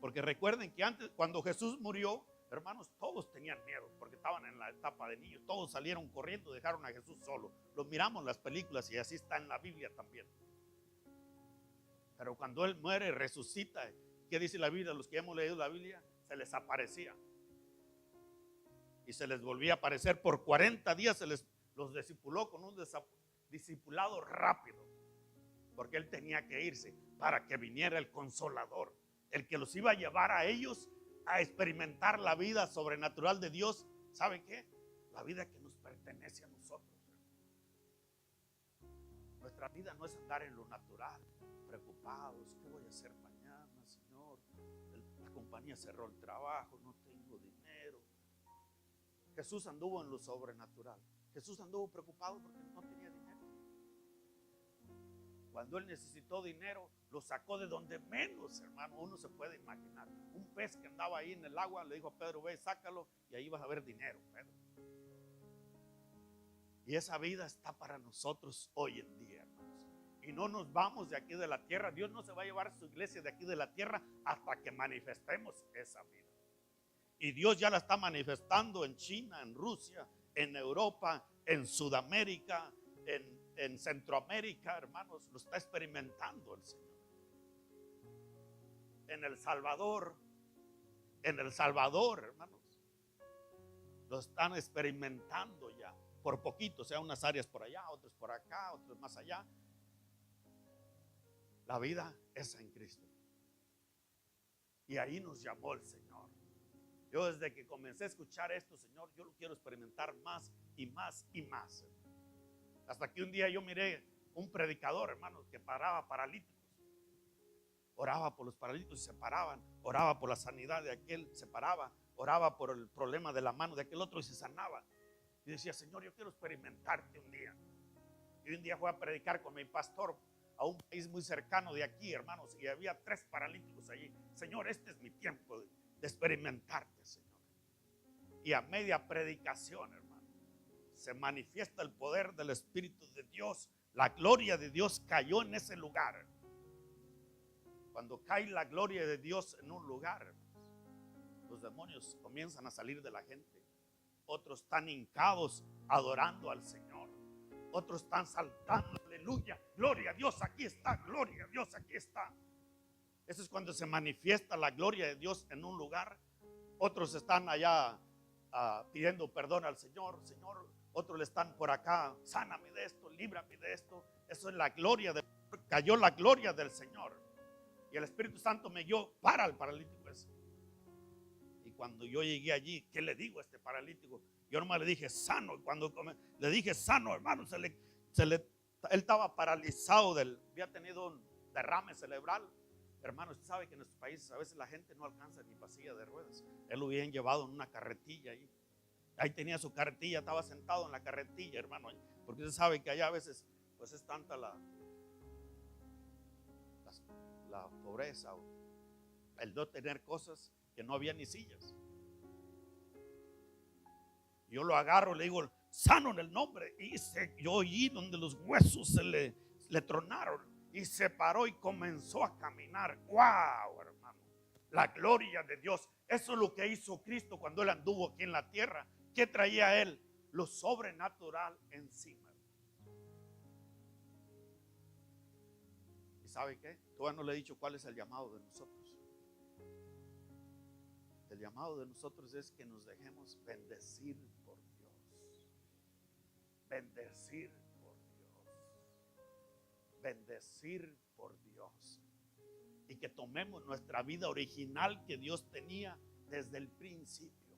porque recuerden que antes, cuando Jesús murió, hermanos, todos tenían miedo porque estaban en la etapa de niños, todos salieron corriendo, dejaron a Jesús solo. Lo miramos en las películas y así está en la Biblia también. Pero cuando Él muere y resucita, ¿qué dice la Biblia? Los que hemos leído la Biblia, se les aparecía y se les volvía a aparecer por 40 días. Los discipuló con un discipulado rápido, porque Él tenía que irse para que viniera el Consolador, el que los iba a llevar a ellos a experimentar la vida sobrenatural de Dios. ¿Sabe qué? La vida que nos pertenece a nosotros. Nuestra vida no es andar en lo natural, preocupados, ¿qué voy a hacer mañana, Señor? La compañía cerró el trabajo, no tengo dinero. Jesús anduvo en lo sobrenatural. Jesús anduvo preocupado porque no tenía dinero. Cuando Él necesitó dinero, lo sacó de donde menos, hermano, uno se puede imaginar. Un pez que andaba ahí en el agua le dijo a Pedro: ve, sácalo y ahí vas a ver dinero, Pedro. Y esa vida está para nosotros hoy en día, hermanos. Y no nos vamos de aquí de la tierra. Dios no se va a llevar su iglesia de aquí de la tierra hasta que manifestemos esa vida. Y Dios ya la está manifestando en China, en Rusia, en Europa, en Sudamérica, en Centroamérica, hermanos. Lo está experimentando el Señor. En El Salvador, hermanos, lo están experimentando ya. Por poquito, o sea, unas áreas por allá, otras por acá, otras más allá. La vida es en Cristo. Y ahí nos llamó el Señor. Yo desde que comencé a escuchar esto, Señor, yo lo quiero experimentar más y más y más. Hasta que un día yo miré un predicador, hermanos, que paraba paralíticos. Oraba por los paralíticos y se paraban. Oraba por la sanidad de aquel, se paraba. Oraba por el problema de la mano de aquel otro y se sanaba. Y decía: Señor, yo quiero experimentarte un día. Y un día fui a predicar con mi pastor a un país muy cercano de aquí, hermanos, y había 3 paralíticos allí. Señor, este es mi tiempo de experimentarte, Señor. Y a media predicación, hermano, se manifiesta el poder del Espíritu de Dios. La gloria de Dios cayó en ese lugar. Cuando cae la gloria de Dios en un lugar, hermanos, los demonios comienzan a salir de la gente. Otros están hincados adorando al Señor. Otros están saltando: aleluya, gloria a Dios, aquí está, gloria a Dios, aquí está. Eso es cuando se manifiesta la gloria de Dios en un lugar. Otros están allá pidiendo perdón al Señor. Señor, otros le están por acá: sáname de esto, líbrame de esto. Eso es la gloria de Dios. Cayó la gloria del Señor. Y el Espíritu Santo me guió para el paralítico ese. Y cuando yo llegué allí, ¿qué le digo a este paralítico? Yo nomás le dije: sano. Y cuando le dije sano, hermano, él estaba paralizado, había tenido un derrame cerebral. Hermano, usted sabe que en nuestros países a veces la gente no alcanza ni pasilla de ruedas. Él lo habían llevado en una carretilla ahí. Ahí tenía su carretilla, estaba sentado en la carretilla, hermano. Porque usted sabe que allá a veces pues es tanta la pobreza o el no tener cosas que no había ni sillas. Yo lo agarro, le digo: sano en el nombre. Y yo oí donde los huesos se le tronaron. Y se paró y comenzó a caminar. ¡Wow, hermano! La gloria de Dios. Eso es lo que hizo Cristo cuando Él anduvo aquí en la tierra. ¿Qué traía Él? Lo sobrenatural encima. ¿Y sabe qué? Todavía no le he dicho cuál es el llamado de nosotros. El llamado de nosotros es que nos dejemos bendecir por Dios. Bendecir por Dios. Bendecir por Dios. y que tomemos nuestra vida original que Dios tenía desde el principio.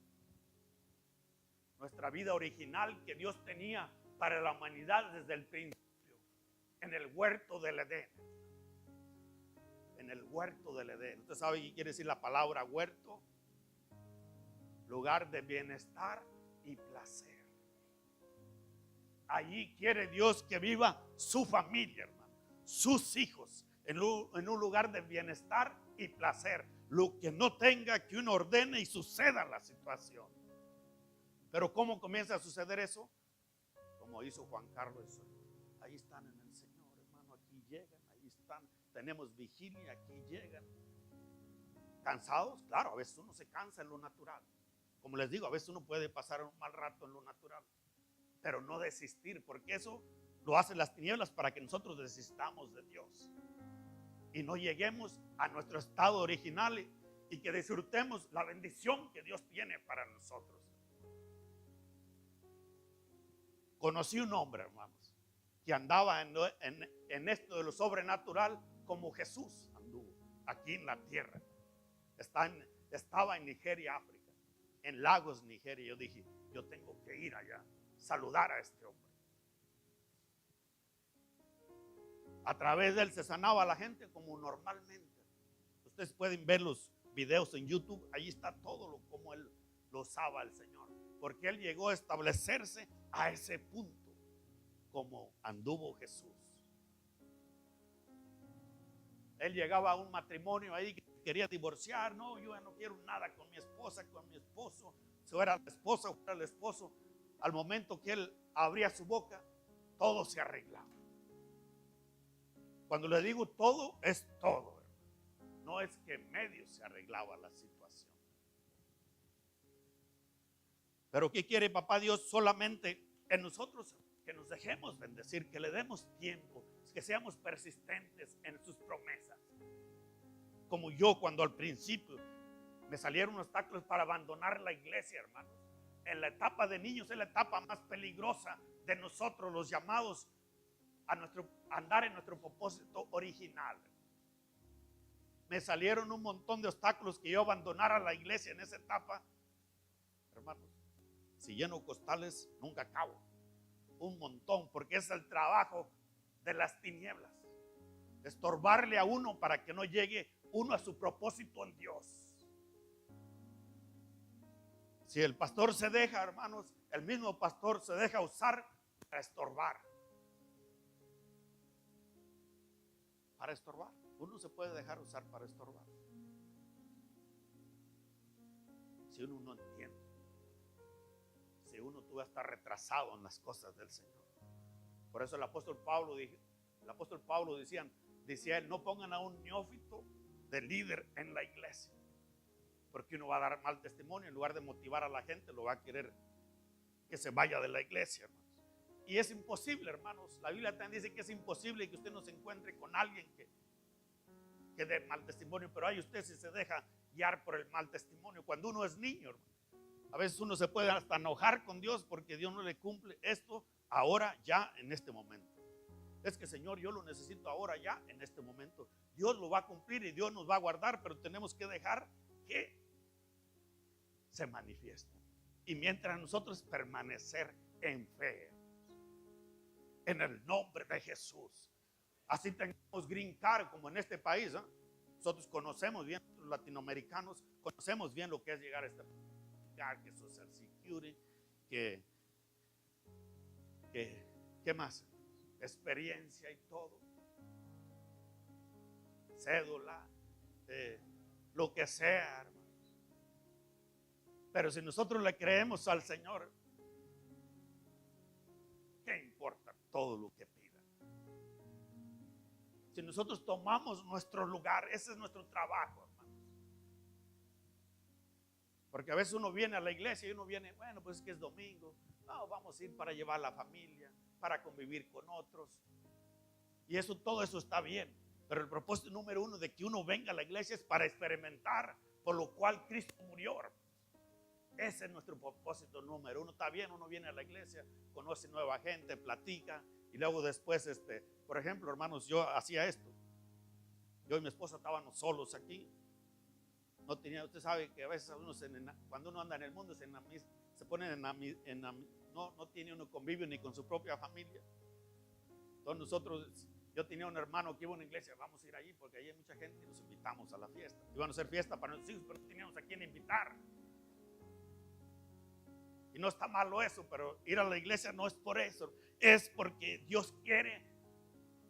Nuestra vida original que Dios tenía para la humanidad desde el principio, en el huerto del Edén. En el huerto del Edén. ¿Usted sabe qué quiere decir la palabra huerto? Lugar de bienestar y placer. Allí quiere Dios que viva su familia, hermano, sus hijos, en un lugar de bienestar y placer. Lo que no tenga que uno ordene y suceda la situación. Pero ¿cómo comienza a suceder eso? Como hizo Juan Carlos. Ahí están en el Señor, hermano, aquí llegan, ahí están. Tenemos vigilia, aquí llegan. ¿Cansados? Claro, a veces uno se cansa en lo natural. Como les digo, a veces uno puede pasar un mal rato en lo natural. Pero no desistir, porque eso lo hacen las tinieblas para que nosotros desistamos de Dios. Y no lleguemos a nuestro estado original y que disfrutemos la bendición que Dios tiene para nosotros. Conocí un hombre, hermanos, que andaba en esto de lo sobrenatural como Jesús anduvo aquí en la tierra. Estaba en Nigeria, África, en Lagos, Nigeria. Yo dije, yo tengo que ir allá, saludar a este hombre. A través de él se sanaba a la gente como normalmente. Ustedes pueden ver los videos en YouTube, ahí está todo como él lo usaba al Señor. Porque él llegó a establecerse a ese punto como anduvo Jesús. Él llegaba a un matrimonio ahí que quería divorciar. No, yo ya no quiero nada con mi esposa, con mi esposo. Si era la esposa o era el esposo, al momento que él abría su boca, todo se arreglaba. Cuando le digo todo, es todo. No es que en medio se arreglaba la situación. Pero ¿qué quiere papá Dios? Solamente en nosotros que nos dejemos bendecir, que le demos tiempo, que seamos persistentes en sus promesas. Como yo cuando al principio me salieron obstáculos para abandonar la iglesia, hermanos. En la etapa de niños es la etapa más peligrosa de nosotros, los llamados a andar en nuestro propósito original. Me salieron un montón de obstáculos que yo abandonara la iglesia en esa etapa. Hermanos, si lleno costales, nunca acabo. Un montón, porque es el trabajo de las tinieblas. Estorbarle a uno para que no llegue uno a su propósito en Dios. Si el pastor se deja, hermanos, el mismo pastor se deja usar para estorbar. Para estorbar. Uno se puede dejar usar para estorbar. Si uno no entiende. Si uno tú está retrasado en las cosas del Señor. Por eso el apóstol Pablo decía él, no pongan a un neófito de líder en la iglesia. Porque uno va a dar mal testimonio. En lugar de motivar a la gente, lo va a querer que se vaya de la iglesia, hermanos. Y es imposible, hermanos. La Biblia también dice que es imposible que usted no se encuentre con alguien que dé mal testimonio. Pero hay usted si se deja guiar por el mal testimonio. Cuando uno es niño, hermano, a veces uno se puede hasta enojar con Dios porque Dios no le cumple esto ahora, ya, en este momento. Es que Señor, yo lo necesito ahora, ya, en este momento. Dios lo va a cumplir y Dios nos va a guardar, pero tenemos que dejar que se manifieste. Y mientras nosotros permanecer en fe, en el nombre de Jesús. Así tengamos green card como en este país. Nosotros conocemos bien, los latinoamericanos, conocemos bien lo que es llegar a este país. Que social security, ¿qué más? Experiencia y todo. Cédula, lo que sea, hermanos. Pero si nosotros le creemos al Señor, ¿qué importa todo lo que pida? Si nosotros tomamos nuestro lugar, ese es nuestro trabajo, hermanos. Porque a veces uno viene a la iglesia y uno viene, bueno, pues es que es domingo. No, vamos a ir para llevar a la familia, para convivir con otros. Y eso, todo eso está bien. Pero el propósito número uno de que uno venga a la iglesia es para experimentar por lo cual Cristo murió. Ese es nuestro propósito número uno. Está bien, uno viene a la iglesia, conoce nueva gente, platica y luego después, por ejemplo, hermanos, yo hacía esto. Yo y mi esposa estábamos solos aquí. No tenía, usted sabe que a veces cuando uno anda en el mundo se pone no tiene uno convivio ni con su propia familia. Entonces yo tenía un hermano que iba a una iglesia, vamos a ir allí porque allí hay mucha gente y nos invitamos a la fiesta. Iban a hacer fiesta para nuestros hijos, pero no teníamos a quién invitar. Y no está malo eso, pero ir a la iglesia no es por eso, es porque Dios quiere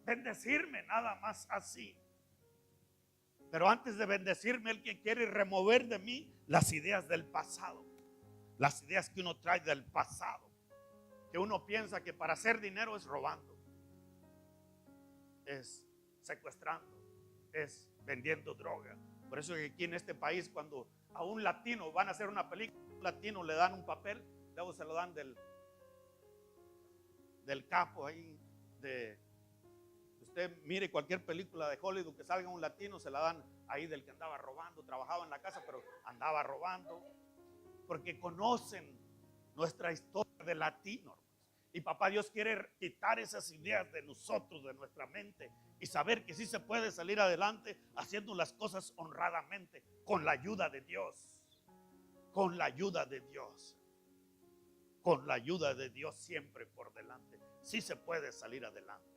bendecirme, nada más así. Pero antes de bendecirme, Él que quiere remover de mí las ideas del pasado, las ideas que uno trae del pasado, que uno piensa que para hacer dinero es robando, es secuestrando, es vendiendo droga. Por eso que aquí en este país, cuando a un latino van a hacer una película, a un latino le dan un papel, luego se lo dan del capo ahí de... Usted mire cualquier película de Hollywood que salga un latino, se la dan ahí del que andaba robando, trabajaba en la casa, pero andaba robando, porque conocen nuestra historia de latino. Y papá Dios quiere quitar esas ideas de nosotros, de nuestra mente, y saber que sí se puede salir adelante haciendo las cosas honradamente, con la ayuda de Dios, con la ayuda de Dios, con la ayuda de Dios siempre por delante. Sí se puede salir adelante.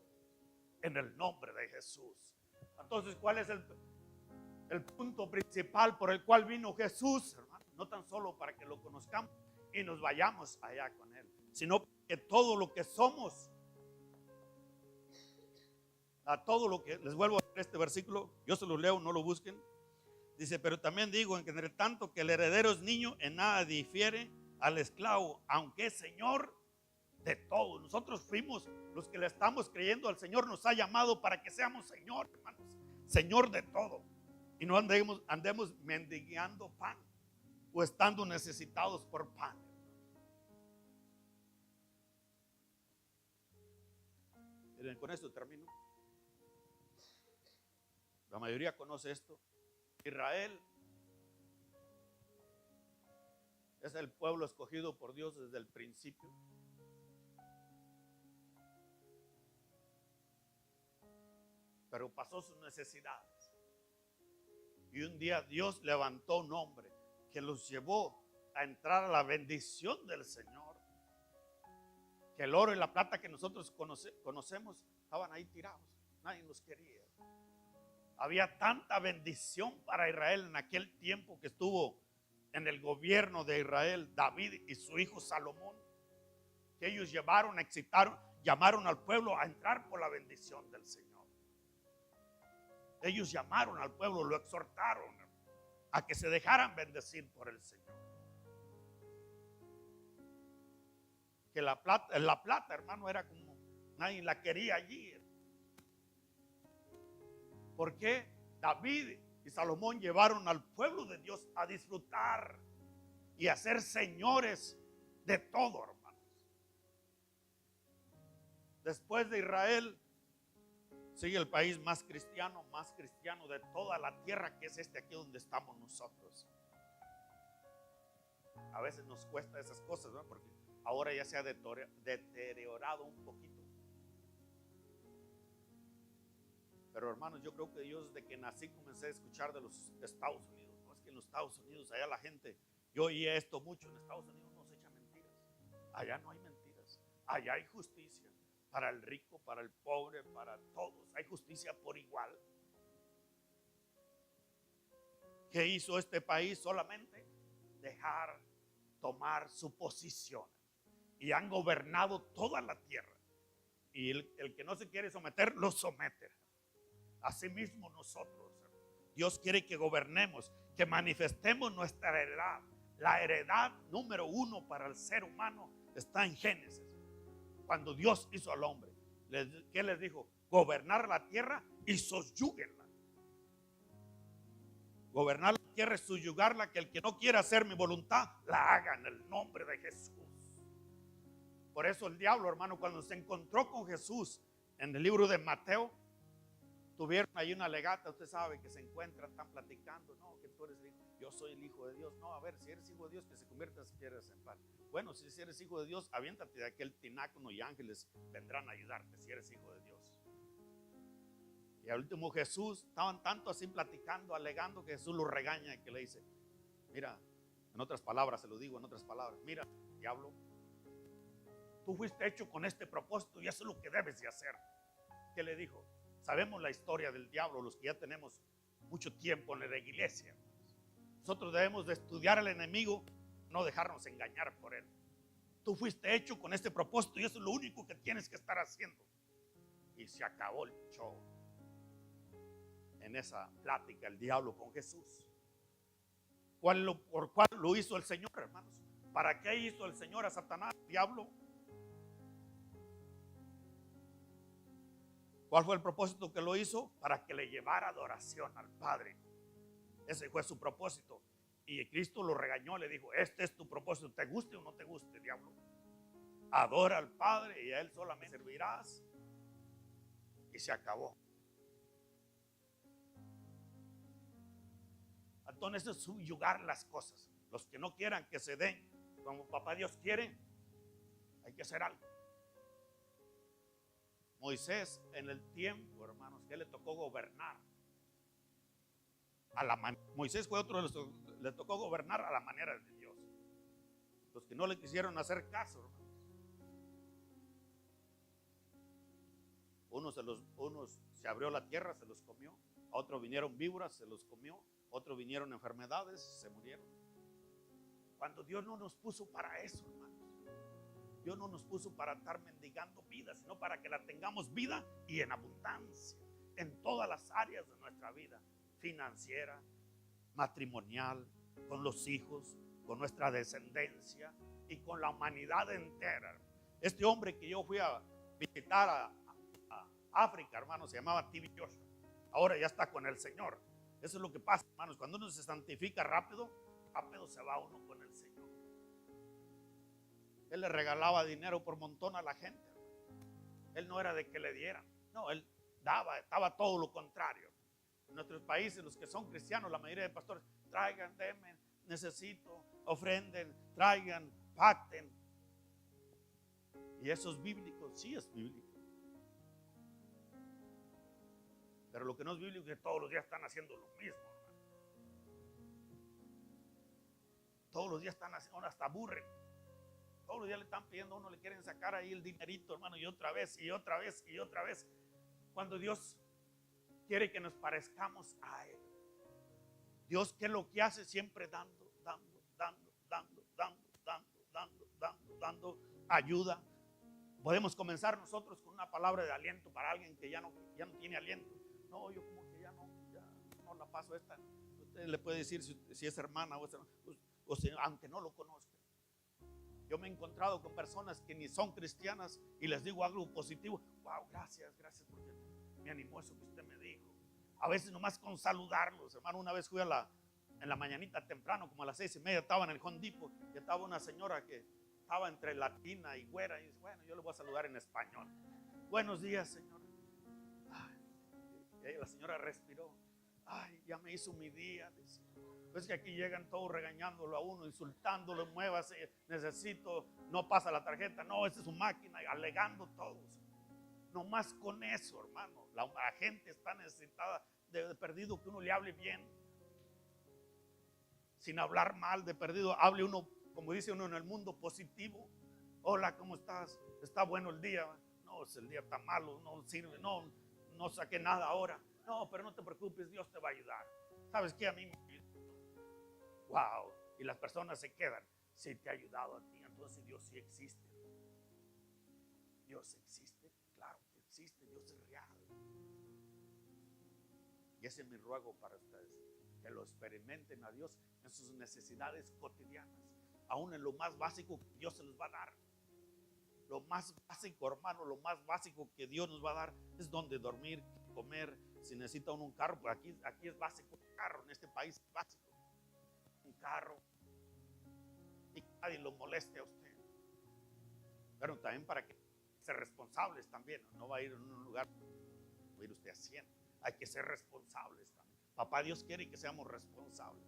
En el nombre de Jesús. Entonces, ¿cuál es el punto principal por el cual vino Jesús, hermano? No tan solo para que lo conozcamos y nos vayamos allá con Él, sino que todo lo que somos, a todo lo que, les vuelvo a leer este versículo, yo se lo leo, no lo busquen. Dice, pero también digo, en que entre tanto que el heredero es niño, en nada difiere al esclavo, aunque es señor de todo. Nosotros fuimos los que le estamos creyendo al Señor, nos ha llamado para que seamos Señor, hermanos, Señor de todo, y no andemos mendigando pan o estando necesitados por pan. Miren, con esto termino. La mayoría conoce esto. Israel es el pueblo escogido por Dios desde el principio. Pero pasó sus necesidades. Y un día Dios levantó un hombre que los llevó a entrar a la bendición del Señor. Que el oro y la plata que nosotros conocemos estaban ahí tirados. Nadie los quería. Había tanta bendición para Israel en aquel tiempo que estuvo en el gobierno de Israel David y su hijo Salomón, que ellos llamaron al pueblo a entrar por la bendición del Señor. Ellos llamaron al pueblo, lo exhortaron a que se dejaran bendecir por el Señor. Que la plata, hermano, era como nadie la quería allí. ¿Por qué? David y Salomón llevaron al pueblo de Dios a disfrutar y a ser señores de todo, hermanos. Después de Israel sigue el país más cristiano de toda la tierra, que es este aquí donde estamos nosotros. A veces nos cuesta esas cosas, ¿no? Porque ahora ya se ha deteriorado un poquito. Pero hermanos, yo creo que Dios, desde que nací, comencé a escuchar de los Estados Unidos. No es que en los Estados Unidos, allá la gente, yo oía esto mucho, en Estados Unidos no se echan mentiras. Allá no hay mentiras. Allá hay justicia para el rico, para el pobre, para todos. Hay justicia por igual. ¿Qué hizo este país? Solamente dejar tomar su posición. Y han gobernado toda la tierra. Y el que no se quiere someter, lo somete. Asimismo nosotros, Dios quiere que gobernemos, que manifestemos nuestra heredad. La heredad número 1 para el ser humano está en Génesis. Cuando Dios hizo al hombre, ¿qué les dijo? Gobernar la tierra y sosyúguenla. Gobernar la tierra y subyugarla, que el que no quiera hacer mi voluntad, la haga en el nombre de Jesús. Por eso el diablo, hermano, cuando se encontró con Jesús en el libro de Mateo, tuvieron ahí una legata. Usted sabe que se encuentran, están platicando. No, que tú eres el hijo. Yo soy el hijo de Dios. No, a ver, si eres hijo de Dios, que se convierta si quieres en pan. Bueno, si eres hijo de Dios, aviéntate de aquel tináculo y ángeles vendrán a ayudarte si eres hijo de Dios. Y al último Jesús, estaban tanto así platicando, alegando, que Jesús lo regaña y que le dice, mira, en otras palabras, se lo digo en otras palabras, mira, diablo, tú fuiste hecho con este propósito y eso es lo que debes de hacer. ¿Qué le dijo? Sabemos la historia del diablo, los que ya tenemos mucho tiempo en la iglesia. Nosotros debemos de estudiar al enemigo, no dejarnos engañar por él. Tú fuiste hecho con este propósito y eso es lo único que tienes que estar haciendo. Y se acabó el show. En esa plática el diablo con Jesús. ¿Por cuál lo hizo el Señor, hermanos? ¿Para qué hizo el Señor a Satanás, el diablo? ¿Cuál fue el propósito que lo hizo? Para que le llevara adoración al Padre. Ese fue su propósito. Y Cristo lo regañó, le dijo, este es tu propósito, te guste o no te guste, diablo. Adora al Padre y a Él solamente servirás. Y se acabó. Entonces es subyugar las cosas. Los que no quieran que se den como papá Dios quiere, hay que hacer algo. Moisés, en el tiempo, hermanos, que le tocó gobernar Moisés fue otro de los que le tocó gobernar a la manera de Dios. Los que no le quisieron hacer caso, hermanos. Unos se abrió la tierra, se los comió. A otros vinieron víboras, se los comió. Otros vinieron enfermedades, se murieron. Cuando Dios no nos puso para eso, hermanos. Dios no nos puso para estar mendigando vida, sino para que la tengamos vida y en abundancia. En todas las áreas de nuestra vida. Financiera, matrimonial, con los hijos, con nuestra descendencia y con la humanidad entera. Este hombre que yo fui a visitar a África, hermanos, se llamaba T.B. Joshua. Ahora ya está con el Señor. Eso es lo que pasa, hermanos. Cuando uno se santifica rápido, rápido se va uno con el Señor. Él le regalaba dinero por montón a la gente. Él no era de que le dieran. No, él daba, estaba todo lo contrario. En nuestros países, los que son cristianos, la mayoría de pastores, traigan, denme, necesito, ofrenden, traigan, pacten. Y eso es bíblico, sí es bíblico. Pero lo que no es bíblico es que todos los días están haciendo lo mismo, hermano. Todos los días están haciendo, hasta aburren. Todos los días le están pidiendo a uno, le quieren sacar ahí el dinerito, hermano, y otra vez, y otra vez, y otra vez. Cuando Dios quiere que nos parezcamos a Él. Dios, ¿qué es lo que hace? Siempre dando ayuda. Podemos comenzar nosotros con una palabra de aliento para alguien que ya no tiene aliento. No, yo como que ya no la paso esta. Usted le puede decir si es hermana o si, aunque no lo conozca. Yo me he encontrado con personas que ni son cristianas y les digo algo positivo. Wow, gracias porque me animó eso que usted me dijo. A veces nomás con saludarlos, hermano. Una vez fui en la mañanita temprano, como a las 6:30, estaba en el Home Depot y estaba una señora que estaba entre latina y güera. Y dice, bueno, yo le voy a saludar en español. Buenos días, señora. Y ahí la señora respiró. Ay, ya me hizo mi día. Dice. Pues que aquí llegan todos regañándolo a uno, insultándolo, muévase, necesito, no pasa la tarjeta, no, esa es su máquina, alegando todos. No más con eso, hermano. La gente está necesitada de perdido que uno le hable bien. Sin hablar mal, de perdido, hable uno, como dice uno en el mundo, positivo. Hola, ¿cómo estás? ¿Está bueno el día? No, el día está malo, no sirve, no saqué nada ahora. No, pero no te preocupes, Dios te va a ayudar. ¿Sabes qué? A mí me ayudó. Wow. Y las personas se quedan. Si te ha ayudado a ti, entonces Dios sí existe. Dios existe, claro que existe, Dios es real. Y ese es mi ruego para ustedes, que lo experimenten a Dios en sus necesidades cotidianas, aún en lo más básico que Dios se les va a dar. Lo más básico, hermano, lo más básico que Dios nos va a dar es donde dormir, comer. Si necesita uno un carro, pues aquí es básico un carro, en este país es básico un carro, y que nadie lo moleste a usted. Pero también para que ser responsables también, no va a ir en un lugar, va a ir usted haciendo. Hay que ser responsables también. Papá Dios quiere que seamos responsables.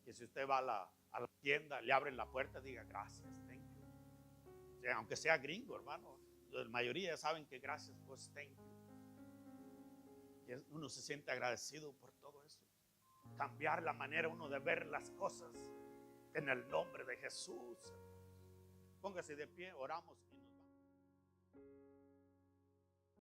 Que si usted va a la tienda, le abren la puerta, diga gracias, thank you. O sea, aunque sea gringo, hermano, la mayoría saben que gracias, pues thank you. Y uno se siente agradecido por todo eso. Cambiar la manera uno de ver las cosas en el nombre de Jesús. Póngase de pie, oramos.